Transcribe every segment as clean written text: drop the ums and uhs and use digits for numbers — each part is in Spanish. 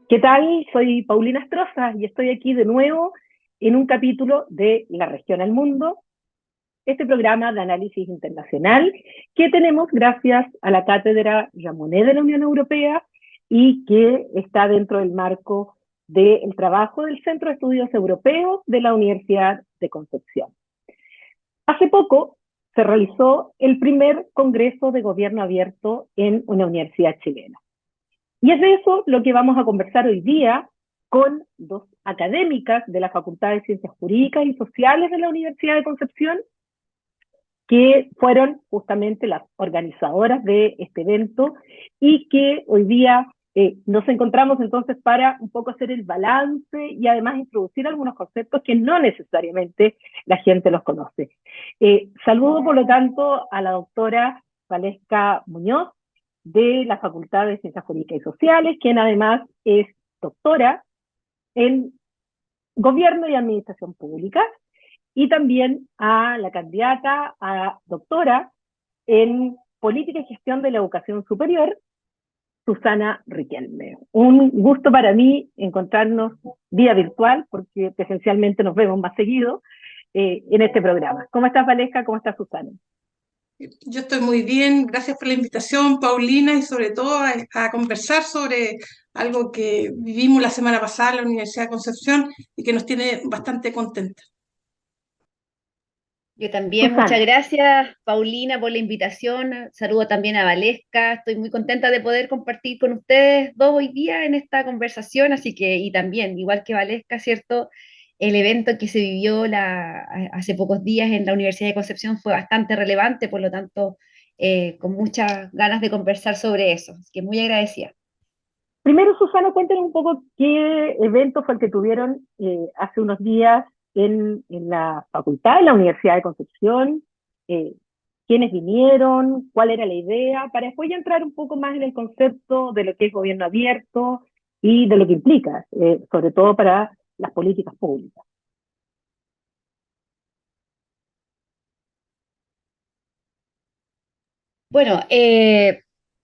¿Qué tal? Soy Paulina Astroza y estoy aquí de nuevo en un capítulo de La Región al Mundo, este programa de análisis internacional que tenemos gracias a la Cátedra Monnet de la Unión Europea y que está dentro del marco del trabajo del Centro de Estudios Europeos de la Universidad de Concepción. Hace poco se realizó el primer Congreso de Gobierno Abierto en una universidad chilena. Y es de eso lo que vamos a conversar hoy día con dos académicas de la Facultad de Ciencias Jurídicas y Sociales de la Universidad de Concepción, que fueron justamente las organizadoras de este evento y que hoy día nos encontramos entonces para un poco hacer el balance y además introducir algunos conceptos que no necesariamente la gente los conoce. Saludo, por lo tanto, a la doctora Valesca Muñoz, de la Facultad de Ciencias Jurídicas y Sociales, quien además es doctora en Gobierno y Administración Pública, y también a la candidata a doctora en Política y Gestión de la Educación Superior, Susana Riquelme. Un gusto para mí encontrarnos vía virtual, porque presencialmente nos vemos más seguido en este programa. ¿Cómo estás, Valesca? ¿Cómo estás, Susana? Yo estoy muy bien, gracias por la invitación, Paulina, y sobre todo a conversar sobre algo que vivimos la semana pasada en la Universidad de Concepción y que nos tiene bastante contentos. Yo también, muchas Susana, gracias, Paulina, por la invitación. Saludo también a Valesca. Estoy muy contenta de poder compartir con ustedes dos hoy día en esta conversación, así que, y también, igual que Valesca, ¿cierto? El evento que se vivió hace pocos días en la Universidad de Concepción fue bastante relevante, por lo tanto, con muchas ganas de conversar sobre eso. Así que muy agradecida. primero, Susana, cuéntanos un poco qué evento fue el que tuvieron hace unos días en la facultad, en la Universidad de Concepción, eh, quiénes vinieron, cuál era la idea, para después ya entrar un poco más en el concepto de lo que es gobierno abierto y de lo que implica, sobre todo para las políticas públicas. Bueno,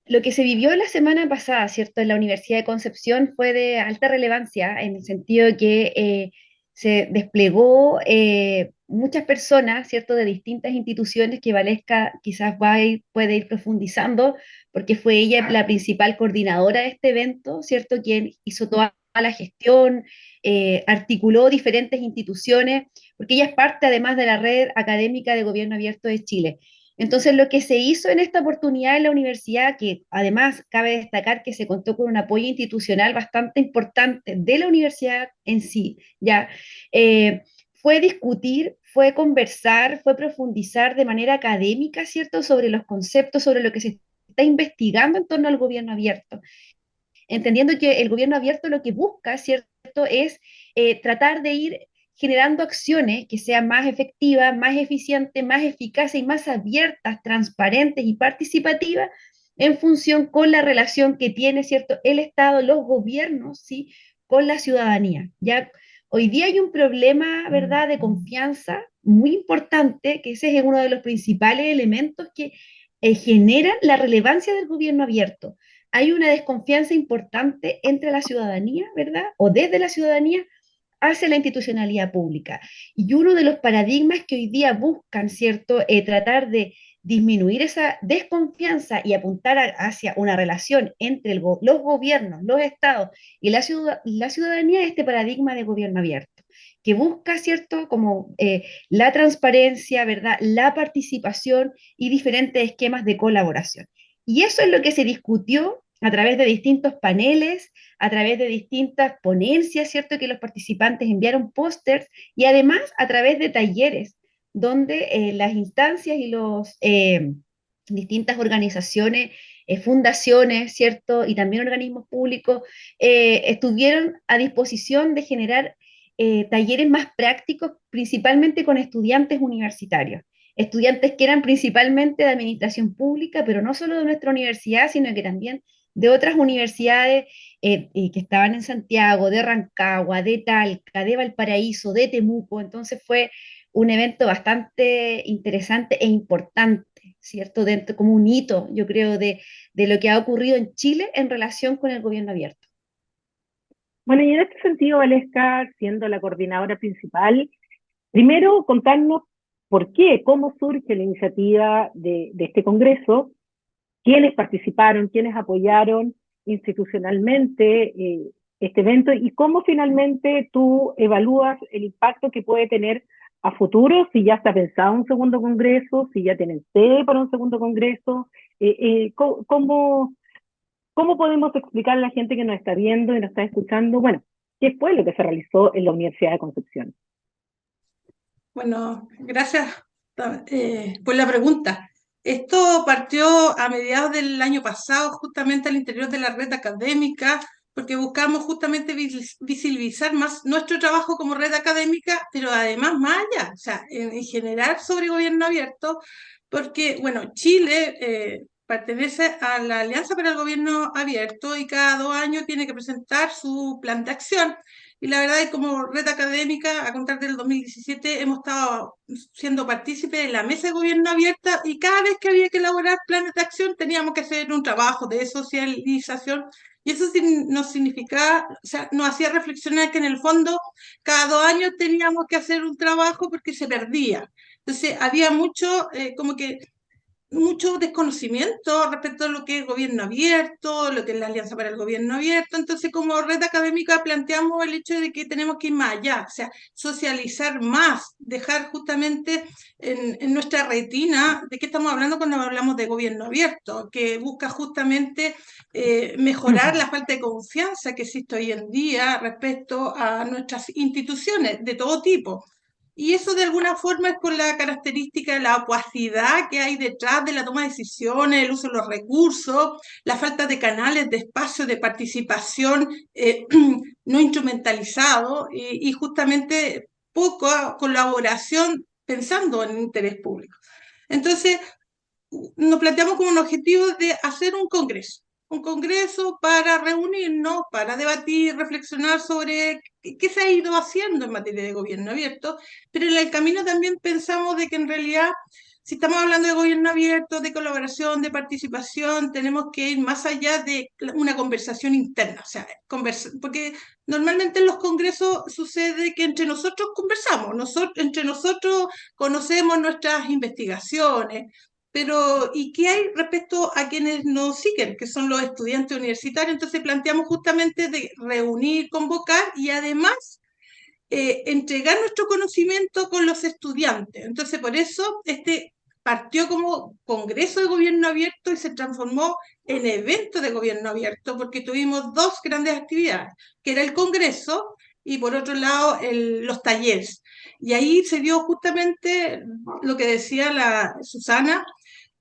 lo que se vivió la semana pasada, ¿cierto?, en la Universidad de Concepción fue de alta relevancia en el sentido de que se desplegó muchas personas, ¿cierto?, de distintas instituciones que Valesca quizás puede ir profundizando, porque fue ella la principal coordinadora de este evento, ¿cierto?, quien hizo toda la gestión, articuló diferentes instituciones, porque ella es parte además de la Red Académica de Gobierno Abierto de Chile. Entonces, lo que se hizo en esta oportunidad en la universidad, que además cabe destacar que se contó con un apoyo institucional bastante importante de la universidad en sí, ya, fue discutir, fue conversar, fue profundizar de manera académica, ¿cierto?, sobre los conceptos, sobre lo que se está investigando en torno al gobierno abierto, entendiendo que el gobierno abierto lo que busca, ¿cierto?, es tratar de ir generando acciones que sean más efectivas, más eficientes, más eficaces y más abiertas, transparentes y participativas en función con la relación que tiene, ¿cierto?, el Estado, los gobiernos, ¿sí?, con la ciudadanía. Ya hoy día hay un problema, ¿verdad?, de confianza muy importante, que ese es uno de los principales elementos que generan la relevancia del gobierno abierto. Hay una desconfianza importante entre la ciudadanía, ¿verdad? O desde la ciudadanía hacia la institucionalidad pública. Y uno de los paradigmas que hoy día buscan, ¿cierto?, tratar de disminuir esa desconfianza y apuntar hacia una relación entre los gobiernos, los estados y la ciudadanía, es este paradigma de gobierno abierto, que busca, ¿cierto?, como la transparencia, ¿verdad?, la participación y diferentes esquemas de colaboración. Y eso es lo que se discutió a través de distintos paneles, a través de distintas ponencias, ¿cierto?, que los participantes enviaron pósters, y además a través de talleres, donde las instancias y los distintas organizaciones, fundaciones, ¿cierto?, y también organismos públicos estuvieron a disposición de generar talleres más prácticos, principalmente con estudiantes universitarios, estudiantes que eran principalmente de administración pública, pero no solo de nuestra universidad, sino que también de otras universidades y que estaban en Santiago, de Rancagua, de Talca, de Valparaíso, de Temuco. Entonces fue un evento bastante interesante e importante, ¿cierto? Dentro, como un hito, yo creo, de lo que ha ocurrido en Chile en relación con el gobierno abierto. Bueno, y en este sentido, Valesca, siendo la coordinadora principal, primero contarnos por qué, cómo surge la iniciativa de este congreso, quiénes participaron, quiénes apoyaron institucionalmente este evento y cómo finalmente tú evalúas el impacto que puede tener a futuro, si ya está pensado un segundo congreso, si ya tienen sede para un segundo congreso, cómo, cómo podemos explicar a la gente que nos está viendo y nos está escuchando, bueno, qué fue lo que se realizó en la Universidad de Concepción. Bueno, gracias por la pregunta. Esto partió a mediados del año pasado, justamente al interior de la red académica, porque buscamos justamente visibilizar más nuestro trabajo como red académica, pero además más allá, o sea, en general sobre gobierno abierto, porque, bueno, Chile pertenece a la Alianza para el Gobierno Abierto y cada 2 años tiene que presentar su plan de acción. Y la verdad es que como red académica, a contar del 2017, hemos estado siendo partícipes en la mesa de gobierno abierta y cada vez que había que elaborar planes de acción teníamos que hacer un trabajo de socialización y eso nos significaba, o sea, nos hacía reflexionar que en el fondo cada 2 años teníamos que hacer un trabajo porque se perdía. Entonces había mucho, como que mucho desconocimiento respecto a lo que es gobierno abierto, lo que es la Alianza para el Gobierno Abierto. Entonces, como red académica planteamos el hecho de que tenemos que ir más allá, o sea, socializar más, dejar justamente en nuestra retina de qué estamos hablando cuando hablamos de gobierno abierto, que busca justamente mejorar la falta de confianza que existe hoy en día respecto a nuestras instituciones de todo tipo. Y eso de alguna forma es por la característica de la opacidad que hay detrás de la toma de decisiones, el uso de los recursos, la falta de canales de espacio de participación no instrumentalizado y justamente poca colaboración pensando en el interés público. Entonces, nos planteamos como un objetivo de hacer un congreso para reunirnos, para debatir, reflexionar sobre qué se ha ido haciendo en materia de gobierno abierto, pero en el camino también pensamos de que en realidad, si estamos hablando de gobierno abierto, de colaboración, de participación, tenemos que ir más allá de una conversación interna, o sea, porque normalmente en los congresos sucede que entre nosotros conversamos, entre nosotros conocemos nuestras investigaciones, pero, ¿y qué hay respecto a quienes nos siguen, que son los estudiantes universitarios? Entonces planteamos justamente de reunir, convocar y además entregar nuestro conocimiento con los estudiantes. Entonces, por eso este partió como Congreso de Gobierno Abierto y se transformó en evento de Gobierno Abierto, porque tuvimos dos grandes actividades, que era el Congreso y por otro lado los talleres. Y ahí se dio justamente lo que decía la Susana,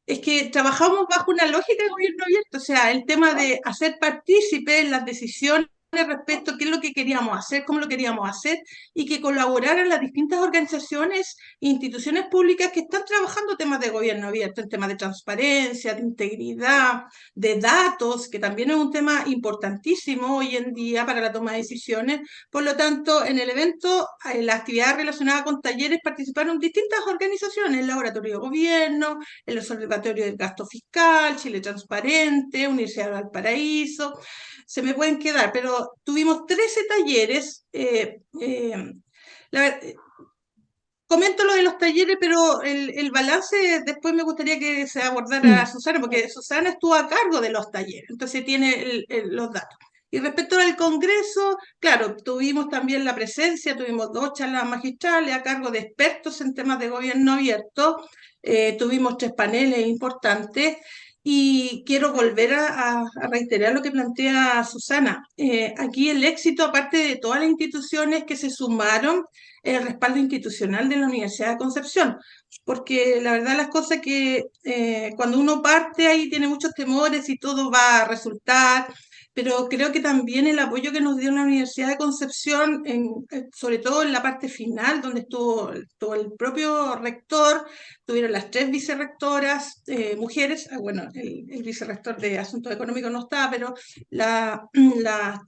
es que trabajamos bajo una lógica de gobierno abierto, o sea, el tema de hacer partícipe en las decisiones respecto a qué es lo que queríamos hacer, cómo lo queríamos hacer, y que colaboraran las distintas organizaciones e instituciones públicas que están trabajando temas de gobierno abierto, en temas de transparencia, de integridad, de datos, que también es un tema importantísimo hoy en día para la toma de decisiones. Por lo tanto, en el evento, en la actividad relacionada con talleres participaron distintas organizaciones, el Laboratorio de Gobierno, el Observatorio del Gasto Fiscal, Chile Transparente, Universidad de Valparaíso, se me pueden quedar, pero tuvimos 13 talleres. La, comento lo de los talleres, pero el balance después me gustaría que se abordara a Susana, porque Susana estuvo a cargo de los talleres, entonces tiene los datos. Y respecto al Congreso, claro, tuvimos también la presencia, tuvimos 2 charlas magistrales a cargo de expertos en temas de gobierno abierto, tuvimos 3 paneles importantes y quiero volver a reiterar lo que plantea Susana. Aquí el éxito, aparte de todas las instituciones que se sumaron, el respaldo institucional de la Universidad de Concepción, porque la verdad las cosas que cuando uno parte ahí tiene muchos temores y todo va a resultar, pero creo que también el apoyo que nos dio la Universidad de Concepción, sobre todo en la parte final, donde estuvo el propio rector, tuvieron las 3 vicerrectoras, mujeres, bueno, el vicerrector de Asuntos Económicos no estaba, pero las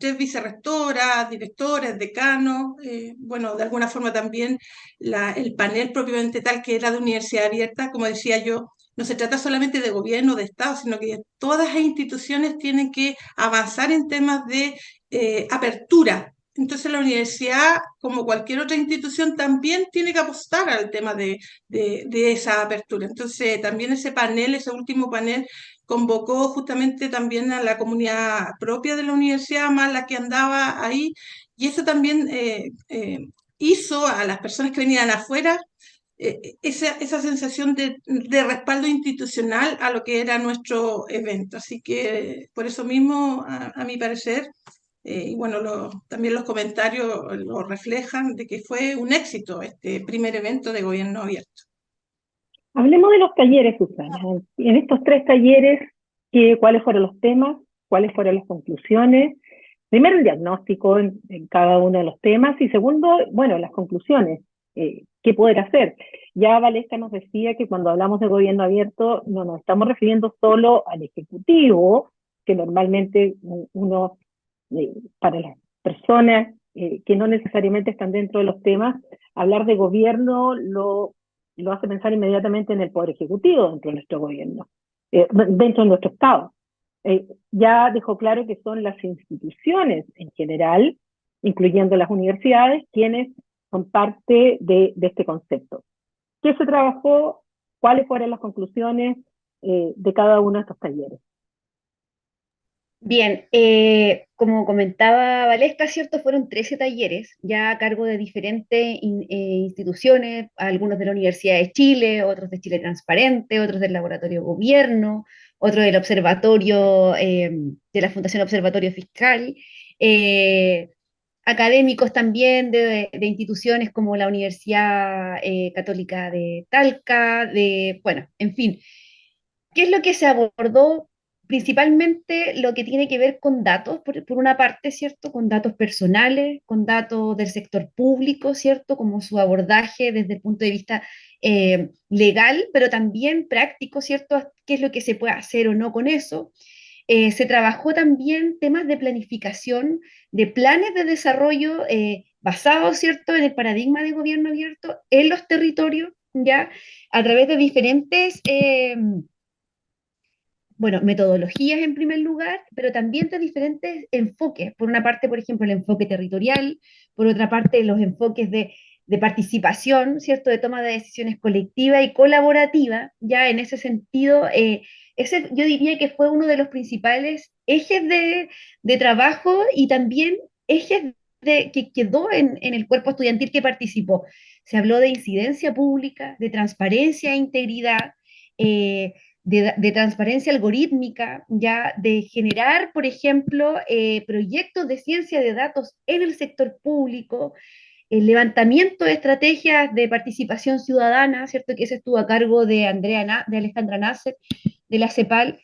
3 vicerrectoras, directores, decanos, bueno, de alguna forma también el panel propiamente tal que era de universidad abierta, como decía yo, no se trata solamente de gobierno, de Estado, sino que todas las instituciones tienen que avanzar en temas de apertura. Entonces la universidad, como cualquier otra institución, también tiene que apostar al tema de esa apertura. Entonces también ese panel, ese último panel, convocó justamente también a la comunidad propia de la universidad, más la que andaba ahí, y eso también hizo a las personas que venían afuera esa sensación de respaldo institucional a lo que era nuestro evento. Así que por eso mismo, a mi parecer, y bueno, también los comentarios lo reflejan, de que fue un éxito este primer evento de gobierno abierto. Hablemos de los talleres, Susana. En estos 3 talleres, ¿cuáles fueron los temas? ¿Cuáles fueron las conclusiones? Primero, el diagnóstico en cada uno de los temas, y segundo, bueno, las conclusiones. ¿Qué poder hacer? Ya Valesca nos decía que cuando hablamos de gobierno abierto no nos estamos refiriendo solo al Ejecutivo, que normalmente uno, para las personas que no necesariamente están dentro de los temas, hablar de gobierno lo hace pensar inmediatamente en el Poder Ejecutivo dentro de nuestro gobierno, dentro de nuestro Estado. Ya dejó claro que son las instituciones en general, incluyendo las universidades, quienes son parte de este concepto. ¿Qué se trabajó? ¿Cuáles fueron las conclusiones de cada uno de estos talleres? Bien, como comentaba Valesca, ¿cierto? Fueron 13 talleres, ya a cargo de diferentes instituciones, algunos de la Universidad de Chile, otros de Chile Transparente, otros del Laboratorio Gobierno, otros del Observatorio, de la Fundación Observatorio Fiscal, eh, académicos también de instituciones como la Universidad Católica de Talca, bueno, en fin. ¿Qué es lo que se abordó? Principalmente lo que tiene que ver con datos, por una parte, ¿cierto? Con datos personales, con datos del sector público, ¿cierto? Como su abordaje desde el punto de vista legal, pero también práctico, ¿cierto? ¿Qué es lo que se puede hacer o no con eso? Se trabajó también temas de planificación, de planes de desarrollo basados, ¿cierto?, en el paradigma de gobierno abierto en los territorios, ¿ya? A través de diferentes bueno, metodologías en primer lugar, pero también de diferentes enfoques. Por una parte, por ejemplo, el enfoque territorial, por otra parte, los enfoques de participación, ¿cierto? De toma de decisiones colectiva y colaborativa. Ya en ese sentido, ese yo diría que fue uno de los principales ejes de trabajo y también ejes que quedó en el cuerpo estudiantil que participó. Se habló de incidencia pública, de transparencia e integridad. De transparencia algorítmica, ya de generar, por ejemplo, proyectos de ciencia de datos en el sector público, el levantamiento de estrategias de participación ciudadana, ¿cierto? Que ese estuvo a cargo de de Alejandra Nasser, de la CEPAL,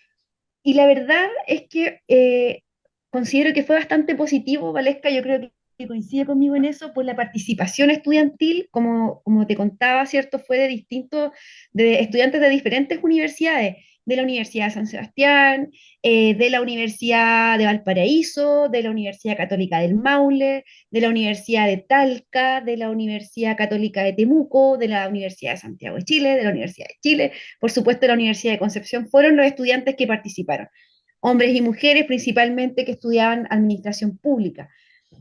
y la verdad es que considero que fue bastante positivo, Valesca, yo creo que coincide conmigo en eso, pues la participación estudiantil, como te contaba, ¿cierto? Fue de distintos, de estudiantes de diferentes universidades, de la Universidad de San Sebastián, de la Universidad de Valparaíso, de la Universidad Católica del Maule, de la Universidad de Talca, de la Universidad Católica de Temuco, de la Universidad de Santiago de Chile, de la Universidad de Chile, por supuesto, la Universidad de Concepción, fueron los estudiantes que participaron, hombres y mujeres principalmente que estudiaban administración pública.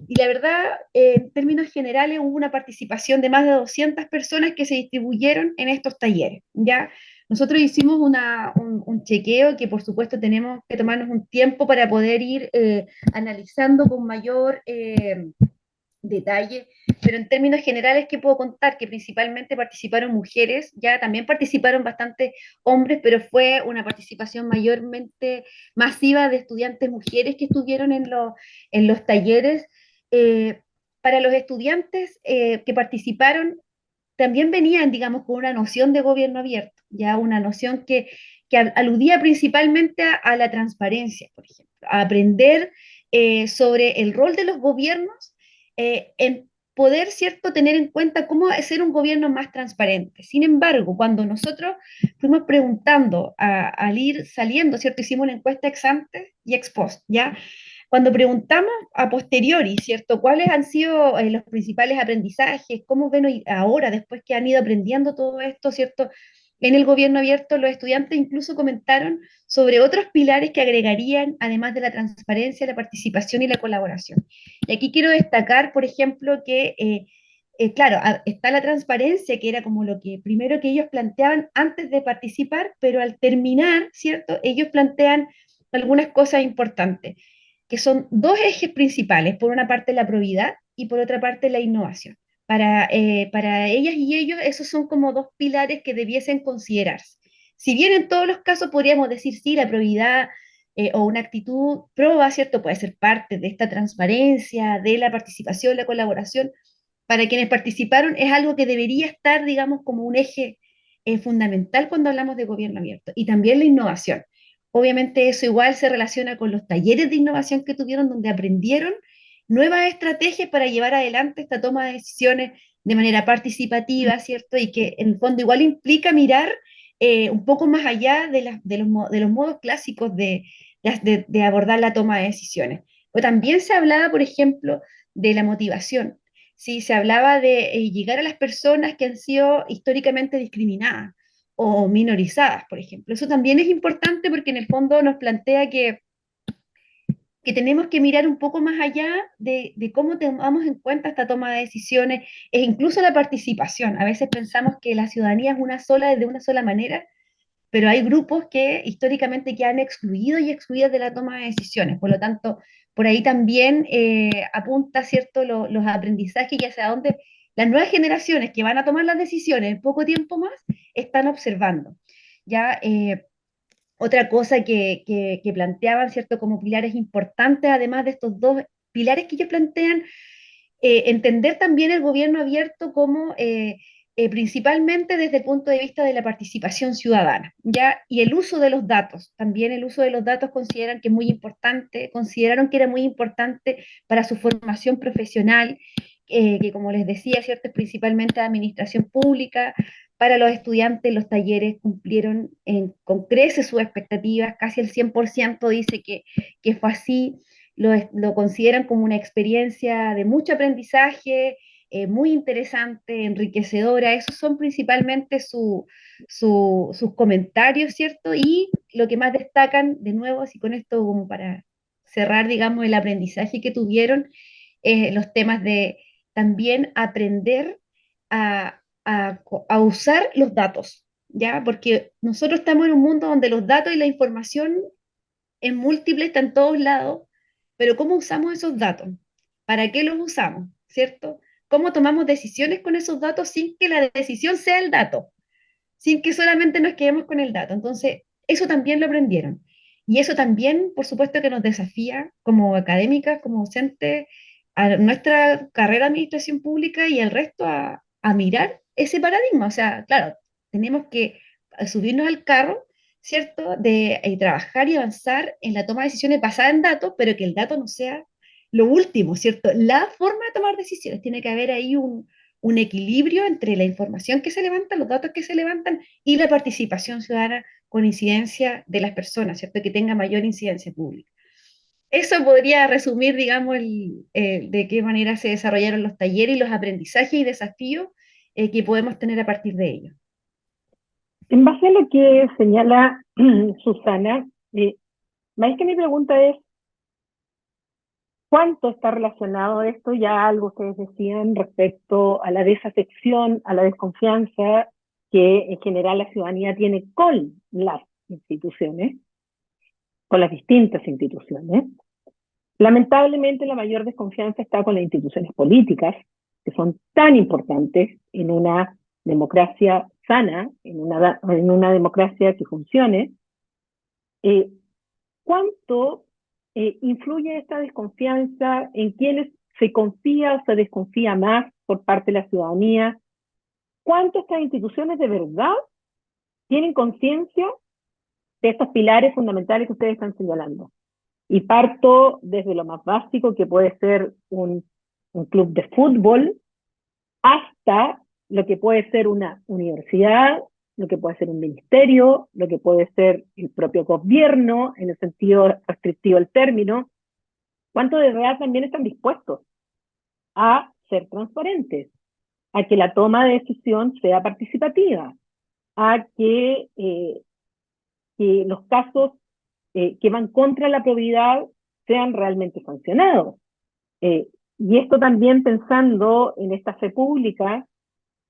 Y la verdad, en términos generales, hubo una participación de más de 200 personas que se distribuyeron en estos talleres, ¿ya? Nosotros hicimos un chequeo que por supuesto tenemos que tomarnos un tiempo para poder ir analizando con mayor detalle, pero en términos generales, ¿qué puedo contar? Que principalmente participaron mujeres, ya también participaron bastante hombres, pero fue una participación mayormente masiva de estudiantes mujeres que estuvieron en los talleres. Eh, para los estudiantes que participaron, también venían, digamos, con una noción de gobierno abierto, ya una noción que aludía principalmente a la transparencia, por ejemplo, a aprender sobre el rol de los gobiernos en poder, ¿cierto?, tener en cuenta cómo ser un gobierno más transparente. Sin embargo, cuando nosotros fuimos preguntando al ir saliendo, ¿cierto?, hicimos una encuesta ex ante y ex post, ¿ya? Cuando preguntamos a posteriori, ¿cierto?, cuáles han sido los principales aprendizajes, cómo ven hoy, ahora, después que han ido aprendiendo todo esto, ¿cierto?, en el gobierno abierto, los estudiantes incluso comentaron sobre otros pilares que agregarían, además de la transparencia, la participación y la colaboración. Y aquí quiero destacar, por ejemplo, que, claro, está la transparencia, que era como lo que primero que ellos planteaban antes de participar, pero al terminar, ¿cierto? Ellos plantean algunas cosas importantes, que son dos ejes principales, por una parte la probidad y por otra parte la innovación. Para ellas y ellos, esos son como dos pilares que debiesen considerarse. Si bien en todos los casos podríamos decir, sí, la probidad o una actitud proba, ¿cierto? Puede ser parte de esta transparencia, de la participación, la colaboración. Para quienes participaron es algo que debería estar, digamos, como un eje fundamental cuando hablamos de gobierno abierto. Y también la innovación. Obviamente eso igual se relaciona con los talleres de innovación que tuvieron, donde aprendieron nuevas estrategias para llevar adelante esta toma de decisiones de manera participativa, ¿cierto? Y que en el fondo igual implica mirar un poco más allá de los modos clásicos de abordar la toma de decisiones. O también se hablaba, por ejemplo, de la motivación. Sí, se hablaba de llegar a las personas que han sido históricamente discriminadas o minorizadas, por ejemplo. Eso también es importante porque en el fondo nos plantea que tenemos que mirar un poco más allá de cómo tomamos en cuenta esta toma de decisiones, e incluso la participación. A veces pensamos que la ciudadanía es una sola, de una sola manera, pero hay grupos que históricamente quedan excluidos y excluidas de la toma de decisiones. Por lo tanto, por ahí también apunta, ¿cierto?, los aprendizajes y hacia dónde las nuevas generaciones que van a tomar las decisiones en poco tiempo más están observando. Ya, otra cosa que planteaban, ¿cierto?, como pilares importantes, además de estos dos pilares que ellos plantean, entender también el gobierno abierto como principalmente desde el punto de vista de la participación ciudadana, ¿ya? Y el uso de los datos, también el uso de los datos consideran que es muy importante, consideraron que era muy importante para su formación profesional, que como les decía, ¿cierto?, es principalmente de administración pública. Para los estudiantes, los talleres cumplieron con creces sus expectativas, casi el 100% dice que fue así. Lo consideran como una experiencia de mucho aprendizaje, muy interesante, enriquecedora. Esos son principalmente sus comentarios, ¿cierto? Y lo que más destacan, de nuevo, así con esto como para cerrar, digamos, el aprendizaje que tuvieron, los temas de también aprender a usar los datos, ¿ya? Porque nosotros estamos en un mundo donde los datos y la información en múltiples está en todos lados, pero ¿cómo usamos esos datos? ¿Para qué los usamos? ¿Cierto? ¿Cómo tomamos decisiones con esos datos sin que la decisión sea el dato? Sin que solamente nos quedemos con el dato. Entonces, eso también lo aprendieron. Y eso también, por supuesto, que nos desafía como académicas, como docentes, a nuestra carrera de administración pública y al resto a mirar ese paradigma. O sea, claro, tenemos que subirnos al carro, ¿cierto? De trabajar y avanzar en la toma de decisiones basada en datos, pero que el dato no sea lo último, ¿cierto? La forma de tomar decisiones. Tiene que haber ahí un equilibrio entre la información que se levanta, los datos que se levantan y la participación ciudadana con incidencia de las personas, ¿cierto? Que tenga mayor incidencia pública. Eso podría resumir, digamos, de qué manera se desarrollaron los talleres y los aprendizajes y desafíos que podemos tener a partir de ellos. En base a lo que señala Susana, más que mi pregunta es, ¿cuánto está relacionado esto? Ya algo ustedes decían respecto a la desafección, a la desconfianza que en general la ciudadanía tiene con las instituciones, con las distintas instituciones. Lamentablemente la mayor desconfianza está con las instituciones políticas, que son tan importantes en una democracia sana, en una democracia que funcione. ¿Cuánto influye esta desconfianza en quienes se confía o se desconfía más por parte de la ciudadanía? ¿Cuánto estas instituciones de verdad tienen conciencia de estos pilares fundamentales que ustedes están señalando? Y parto desde lo más básico, que puede ser un club de fútbol, hasta lo que puede ser una universidad, lo que puede ser un ministerio, lo que puede ser el propio gobierno, en el sentido restrictivo del término. ¿Cuánto de verdad también están dispuestos a ser transparentes, a que la toma de decisión sea participativa, a que los casos que van contra la probidad sean realmente sancionados. Y esto también pensando en esta fe pública,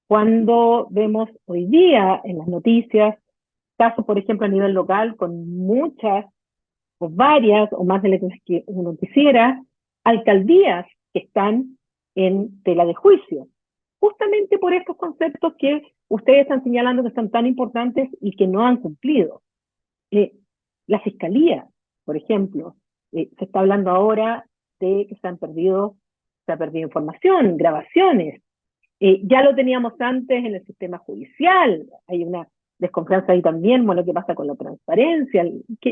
cuando vemos hoy día en las noticias casos, por ejemplo, a nivel local, con muchas o varias o más de las que uno quisiera, alcaldías que están en tela de juicio, justamente por estos conceptos que ustedes están señalando que son tan importantes y que no han cumplido. La fiscalía, por ejemplo, se está hablando ahora de que se ha perdido información, grabaciones. Ya lo teníamos antes en el sistema judicial, hay una desconfianza ahí también, bueno, qué pasa con la transparencia,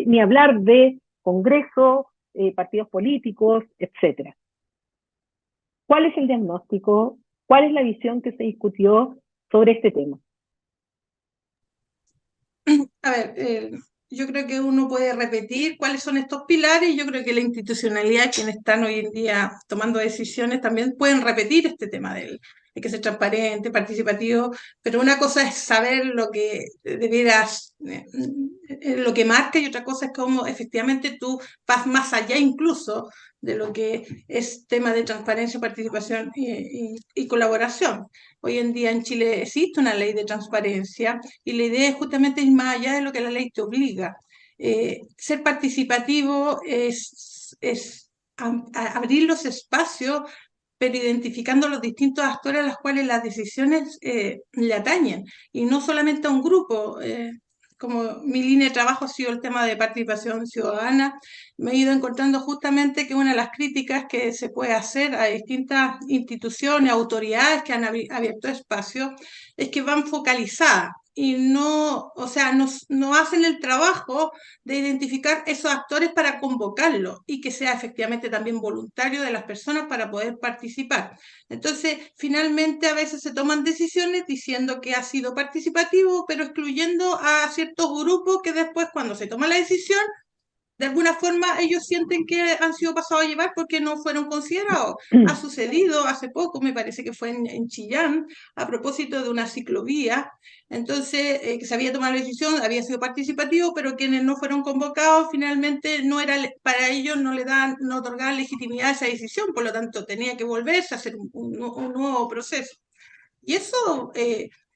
ni hablar de Congreso, partidos políticos, etcétera. ¿Cuál es el diagnóstico? ¿Cuál es la visión que se discutió sobre este tema? A ver, yo creo que uno puede repetir cuáles son estos pilares y yo creo que la institucionalidad, quienes están hoy en día tomando decisiones, también pueden repetir este tema de que ser transparente, participativo, pero una cosa es saber lo que debieras, lo que marca, y otra cosa es cómo efectivamente tú vas más allá incluso de lo que es tema de transparencia, participación y colaboración. Hoy en día en Chile existe una ley de transparencia y la idea es justamente ir más allá de lo que la ley te obliga. Ser participativo es abrir los espacios, pero identificando los distintos actores a los cuales las decisiones le atañen, y no solamente a un grupo. Como mi línea de trabajo ha sido el tema de participación ciudadana, me he ido encontrando justamente que una de las críticas que se puede hacer a distintas instituciones, autoridades que han abierto espacios, es que van focalizadas y no, o sea, no hacen el trabajo de identificar esos actores para convocarlos y que sea efectivamente también voluntario de las personas para poder participar. Entonces, finalmente a veces se toman decisiones diciendo que ha sido participativo, pero excluyendo a ciertos grupos que después cuando se toma la decisión de alguna forma ellos sienten que han sido pasados a llevar porque no fueron considerados. Ha sucedido hace poco, me parece que fue en Chillán, a propósito de una ciclovía, entonces que se había tomado la decisión, había sido participativo, pero quienes no fueron convocados finalmente no era, para ellos no otorgaban legitimidad a esa decisión, por lo tanto tenía que volverse a hacer un nuevo proceso. Y eso,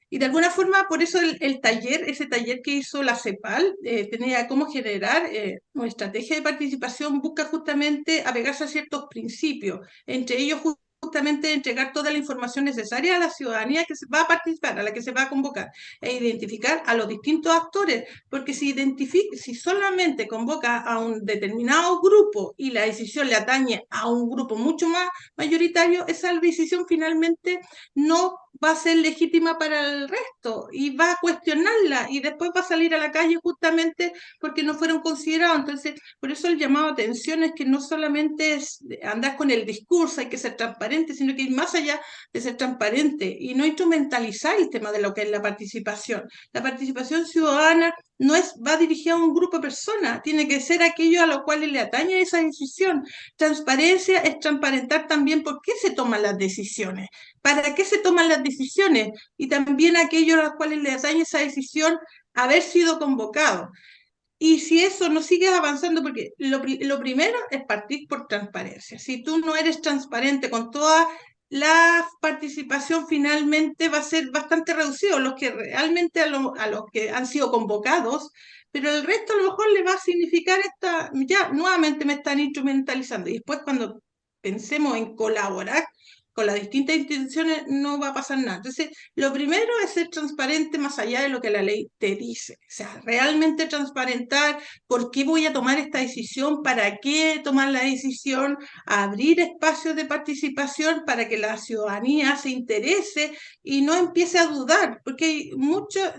y de alguna forma, por eso el taller, ese taller que hizo la CEPAL, tenía cómo generar una estrategia de participación, busca justamente apegarse a ciertos principios, entre ellos justamente entregar toda la información necesaria a la ciudadanía que se va a participar, a la que se va a convocar, e identificar a los distintos actores, porque si solamente convoca a un determinado grupo y la decisión le atañe a un grupo mucho más mayoritario, esa decisión finalmente no va a ser legítima para el resto y va a cuestionarla y después va a salir a la calle justamente porque no fueron considerados. Entonces, por eso el llamado a atención es que no solamente es andar con el discurso, hay que ser transparente, sino que ir más allá de ser transparente y no instrumentalizar el tema de lo que es la participación. La participación ciudadana no va dirigida a un grupo de personas, tiene que ser aquello a los cuales le atañe esa decisión. Transparencia es transparentar también por qué se toman las decisiones, para qué se toman las decisiones y también aquellos a los cuales le atañe esa decisión haber sido convocado. Y si eso no sigues avanzando, porque lo primero es partir por transparencia. Si tú no eres transparente con toda la participación, finalmente va a ser bastante reducido los que realmente a los que han sido convocados, pero el resto a lo mejor le va a significar ya nuevamente me están instrumentalizando. Y después cuando pensemos en colaborar con las distintas instituciones no va a pasar nada. Entonces, lo primero es ser transparente más allá de lo que la ley te dice. O sea, realmente transparentar por qué voy a tomar esta decisión, para qué tomar la decisión, abrir espacios de participación para que la ciudadanía se interese y no empiece a dudar, porque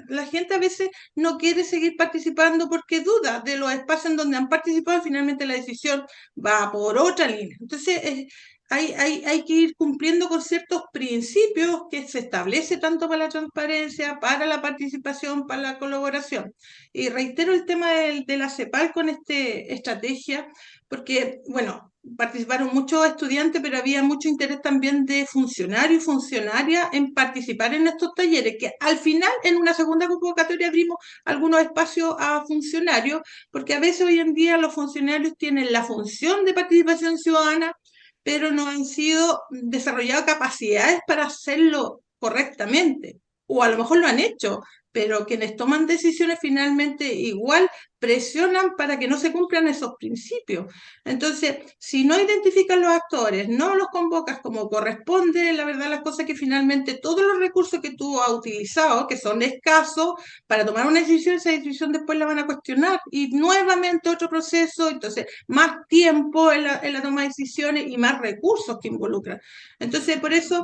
la gente a veces no quiere seguir participando porque duda de los espacios en donde han participado y finalmente la decisión va por otra línea. Entonces, hay que ir cumpliendo con ciertos principios que se establece tanto para la transparencia, para la participación, para la colaboración. Y reitero el tema de la CEPAL con esta estrategia, porque, bueno, participaron muchos estudiantes, pero había mucho interés también de funcionarios y funcionarias en participar en estos talleres, que al final en una segunda convocatoria abrimos algunos espacios a funcionarios, porque a veces hoy en día los funcionarios tienen la función de participación ciudadana, pero no han sido desarrolladas capacidades para hacerlo correctamente, o a lo mejor lo han hecho, pero quienes toman decisiones finalmente igual presionan para que no se cumplan esos principios. Entonces, si no identificas los actores, no los convocas como corresponde, la verdad las cosas es que finalmente todos los recursos que tú has utilizado, que son escasos, para tomar una decisión, esa decisión después la van a cuestionar y nuevamente otro proceso, entonces más tiempo en la toma de decisiones y más recursos que involucran. Entonces, por eso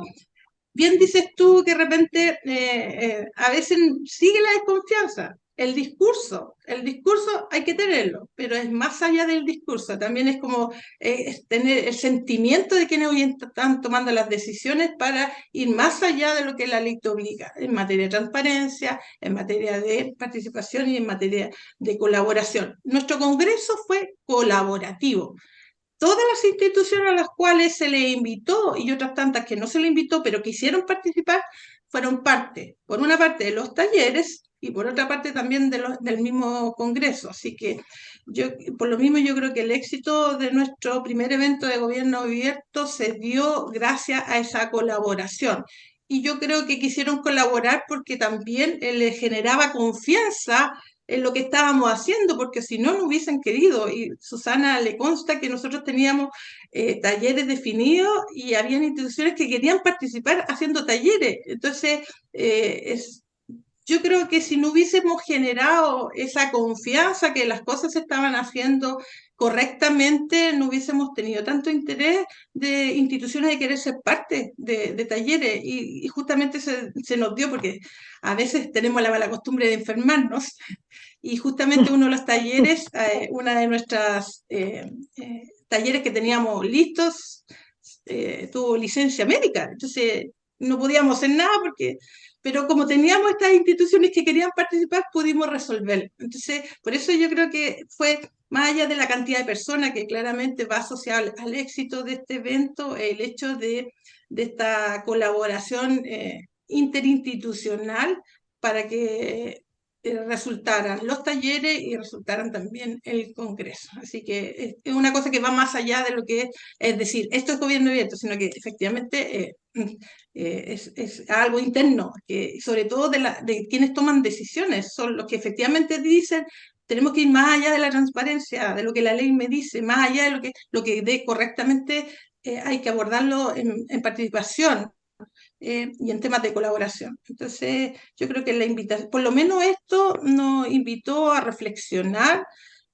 bien dices tú que de repente a veces sigue la desconfianza. El discurso hay que tenerlo, pero es más allá del discurso, también es como es tener el sentimiento de quienes hoy están tomando las decisiones para ir más allá de lo que la ley te obliga, en materia de transparencia, en materia de participación y en materia de colaboración. Nuestro Congreso fue colaborativo. Todas las instituciones a las cuales se le invitó y otras tantas que no se le invitó, pero quisieron participar, fueron parte, por una parte de los talleres y por otra parte también del mismo Congreso. Así que yo, por lo mismo, yo creo que el éxito de nuestro primer evento de gobierno abierto se dio gracias a esa colaboración. Y yo creo que quisieron colaborar porque también les generaba confianza en lo que estábamos haciendo, porque si no, no hubiesen querido. Y Susana le consta que nosotros teníamos talleres definidos y habían instituciones que querían participar haciendo talleres. Entonces, yo creo que si no hubiésemos generado esa confianza que las cosas se estaban haciendo correctamente, no hubiésemos tenido tanto interés de instituciones de querer ser parte de talleres y justamente se nos dio porque a veces tenemos la mala costumbre de enfermarnos y justamente uno de los talleres, una de nuestras talleres que teníamos listos, tuvo licencia médica, entonces no podíamos hacer nada pero como teníamos estas instituciones que querían participar, pudimos resolver. Entonces, por eso yo creo que fue más allá de la cantidad de personas que claramente va asociada al éxito de este evento, el hecho de esta colaboración interinstitucional para que resultaran los talleres y resultaran también el Congreso. Así que es una cosa que va más allá de lo que es decir, esto es gobierno abierto, sino que efectivamente es algo interno, que sobre todo de quienes toman decisiones, son los que efectivamente dicen tenemos que ir más allá de la transparencia, de lo que la ley me dice, más allá de lo que de correctamente hay que abordarlo en participación y en temas de colaboración. Entonces, yo creo que la invitación, por lo menos esto nos invitó a reflexionar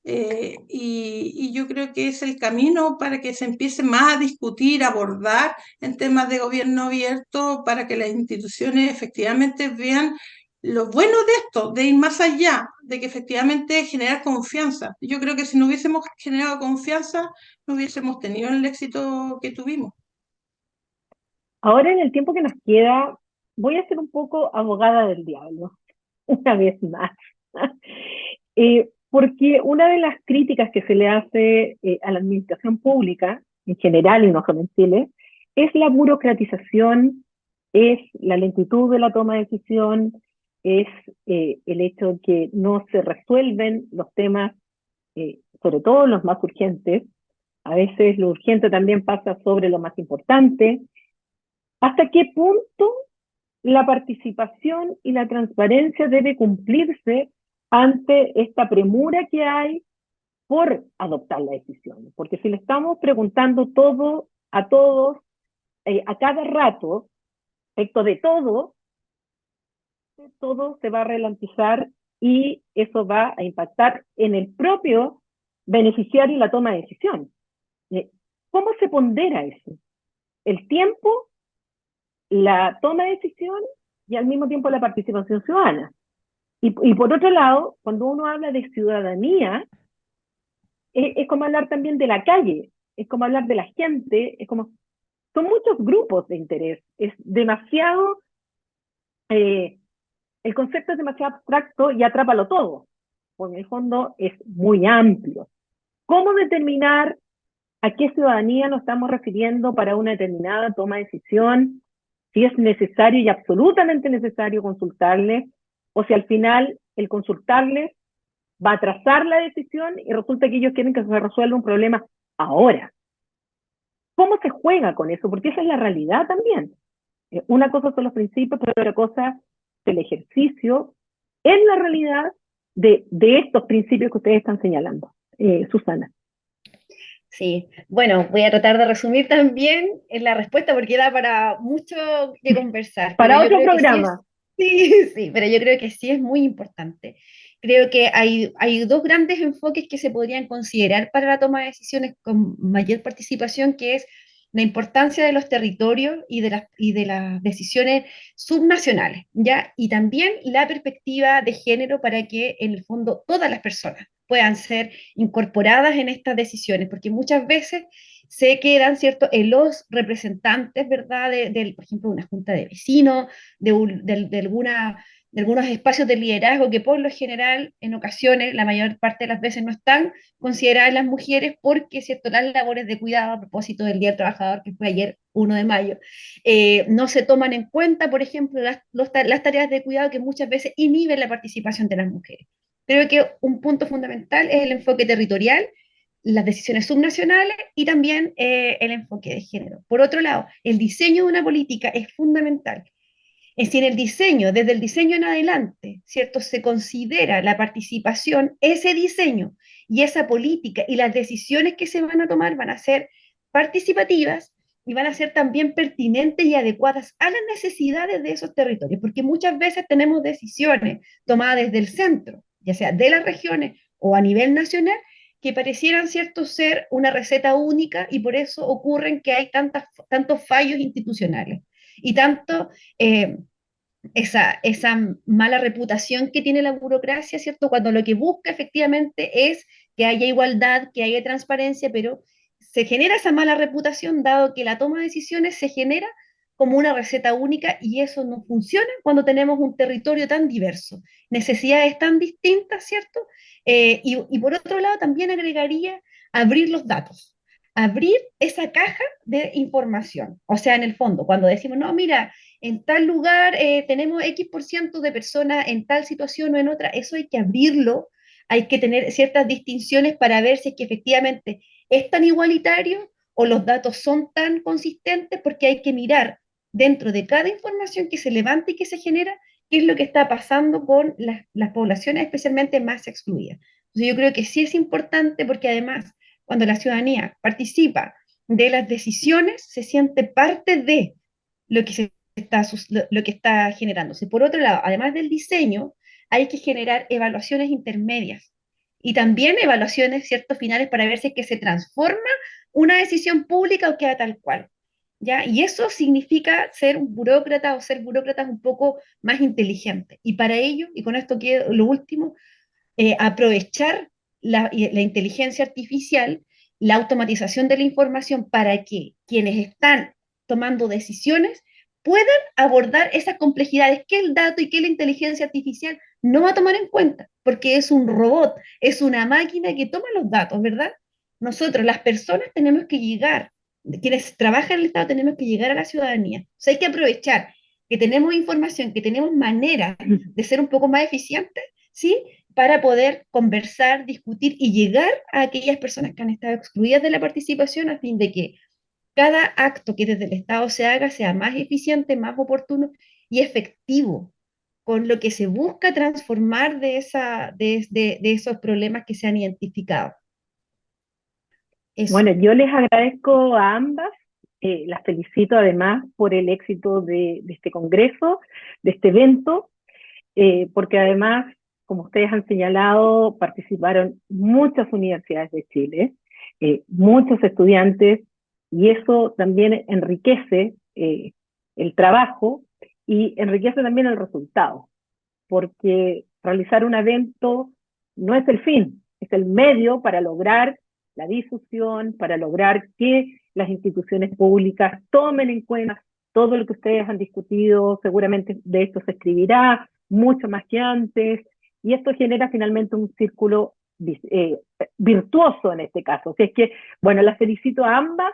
y yo creo que es el camino para que se empiece más a discutir, a abordar en temas de gobierno abierto, para que las instituciones efectivamente vean lo bueno de esto, de ir más allá, de que efectivamente generar confianza. Yo creo que si no hubiésemos generado confianza, no hubiésemos tenido el éxito que tuvimos. Ahora en el tiempo que nos queda, voy a ser un poco abogada del diablo, una vez más. Porque una de las críticas que se le hace a la administración pública, en general y no solo en Chile, es la burocratización, es la lentitud de la toma de decisión, es el hecho de que no se resuelven los temas, sobre todo los más urgentes. A veces lo urgente también pasa sobre lo más importante. ¿Hasta qué punto la participación y la transparencia debe cumplirse ante esta premura que hay por adoptar la decisión? Porque si le estamos preguntando todo a todos, a cada rato, respecto de todo se va a ralentizar y eso va a impactar en el propio beneficiario y la toma de decisión. ¿Cómo se pondera eso? El tiempo, la toma de decisión y al mismo tiempo la participación ciudadana. Y por otro lado, cuando uno habla de ciudadanía, es como hablar también de la calle, es como hablar de la gente, son muchos grupos de interés, es demasiado, el concepto es demasiado abstracto y atrápalo todo, porque en el fondo es muy amplio. ¿Cómo determinar a qué ciudadanía nos estamos refiriendo para una determinada toma de decisión, si es necesario y absolutamente necesario consultarles, o si al final el consultarles va a atrasar la decisión y resulta que ellos quieren que se resuelva un problema ahora. ¿Cómo se juega con eso? Porque esa es la realidad también. Una cosa son los principios, pero otra cosa es el ejercicio en la realidad de estos principios que ustedes están señalando. Susana. Sí, bueno, voy a tratar de resumir también en la respuesta porque da para mucho que conversar, pero Para yo otro creo que sí es, programa. sí, sí, pero yo creo que sí es muy importante. Creo que hay dos grandes enfoques que se podrían considerar para la toma de decisiones con mayor participación, que es la importancia de los territorios y de las decisiones subnacionales, ¿ya? Y también la perspectiva de género para que en el fondo todas las personas puedan ser incorporadas en estas decisiones, porque muchas veces se quedan, ¿cierto?, en los representantes, ¿verdad?, por ejemplo, una junta de vecinos, de algunos espacios de liderazgo que por lo general, en ocasiones, la mayor parte de las veces no están consideradas las mujeres porque, ¿cierto?, las labores de cuidado a propósito del Día del Trabajador, que fue ayer 1 de mayo, no se toman en cuenta, por ejemplo, las tareas de cuidado que muchas veces inhiben la participación de las mujeres. Creo que un punto fundamental es el enfoque territorial, las decisiones subnacionales y también el enfoque de género. Por otro lado, el diseño de una política es fundamental. Es decir, el diseño, desde el diseño en adelante, ¿cierto? Se considera la participación, ese diseño y esa política y las decisiones que se van a tomar van a ser participativas y van a ser también pertinentes y adecuadas a las necesidades de esos territorios, porque muchas veces tenemos decisiones tomadas desde el centro, ya sea de las regiones o a nivel nacional, que parecieran, ¿cierto?, ser una receta única y por eso ocurren que hay tantos fallos institucionales y tanto esa mala reputación que tiene la burocracia, ¿cierto? Cuando lo que busca efectivamente es que haya igualdad, que haya transparencia, pero se genera esa mala reputación dado que la toma de decisiones se genera como una receta única y eso no funciona cuando tenemos un territorio tan diverso, necesidades tan distintas, ¿cierto? Y por otro lado también agregaría abrir los datos, abrir esa caja de información. O sea, en el fondo, cuando decimos, no, mira, en tal lugar tenemos X% de personas en tal situación o en otra, eso hay que abrirlo, hay que tener ciertas distinciones para ver si es que efectivamente es tan igualitario o los datos son tan consistentes, porque hay que mirar dentro de cada información que se levanta y que se genera, qué es lo que está pasando con las poblaciones especialmente más excluidas. Entonces yo creo que sí es importante porque además cuando la ciudadanía participa de las decisiones, se siente parte de lo que lo que está generándose. Por otro lado, además del diseño, hay que generar evaluaciones intermedias y también evaluaciones, ciertos finales para ver si es que se transforma una decisión pública o queda tal cual. ¿Ya? Y eso significa ser un burócrata o ser burócratas un poco más inteligentes. Y para ello, y con esto quedo lo último, aprovechar la inteligencia artificial, la automatización de la información para que quienes están tomando decisiones puedan abordar esas complejidades que el dato y que la inteligencia artificial no va a tomar en cuenta, porque es un robot, es una máquina que toma los datos, ¿verdad? Nosotros, las personas, tenemos que llegar, quienes trabajan en el Estado, tenemos que llegar a la ciudadanía. O sea, hay que aprovechar que tenemos información, que tenemos manera de ser un poco más eficientes, ¿sí? Para poder conversar, discutir y llegar a aquellas personas que han estado excluidas de la participación a fin de que cada acto que desde el Estado se haga sea más eficiente, más oportuno y efectivo con lo que se busca transformar de esos problemas que se han identificado. Eso. Bueno, yo les agradezco a ambas, las felicito además por el éxito de este congreso, de este evento, porque además, como ustedes han señalado, participaron muchas universidades de Chile, muchos estudiantes, y eso también enriquece el trabajo y enriquece también el resultado, porque realizar un evento no es el fin, es el medio para lograr la difusión, para lograr que las instituciones públicas tomen en cuenta todo lo que ustedes han discutido, seguramente de esto se escribirá mucho más que antes, y esto genera finalmente un círculo virtuoso en este caso. Así es que, bueno, las felicito a ambas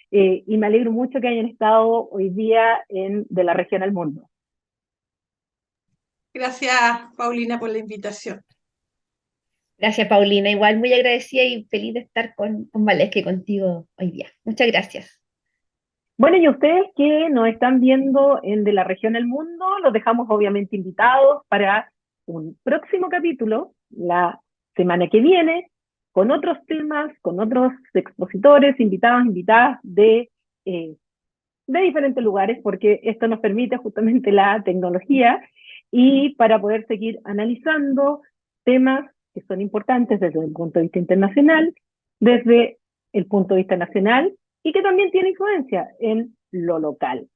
y me alegro mucho que hayan estado hoy día de la región al mundo. Gracias, Paulina, por la invitación. Gracias, Paulina. Igual muy agradecida y feliz de estar con Valesca y contigo hoy día. Muchas gracias. Bueno, y ustedes que nos están viendo en De la Región al Mundo, los dejamos obviamente invitados para un próximo capítulo, la semana que viene, con otros temas, con otros expositores, invitadas de diferentes lugares, porque esto nos permite justamente la tecnología y para poder seguir analizando temas que son importantes desde el punto de vista internacional, desde el punto de vista nacional y que también tiene influencia en lo local.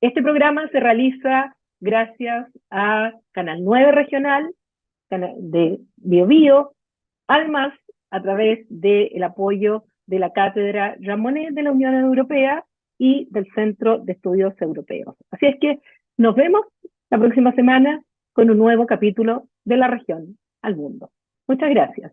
Este programa se realiza gracias a Canal 9 Regional, de BioBio, además a través del apoyo de la Cátedra Jean Monnet de la Unión Europea y del Centro de Estudios Europeos. Así es que nos vemos la próxima semana con un nuevo capítulo de la región al mundo. Muchas gracias.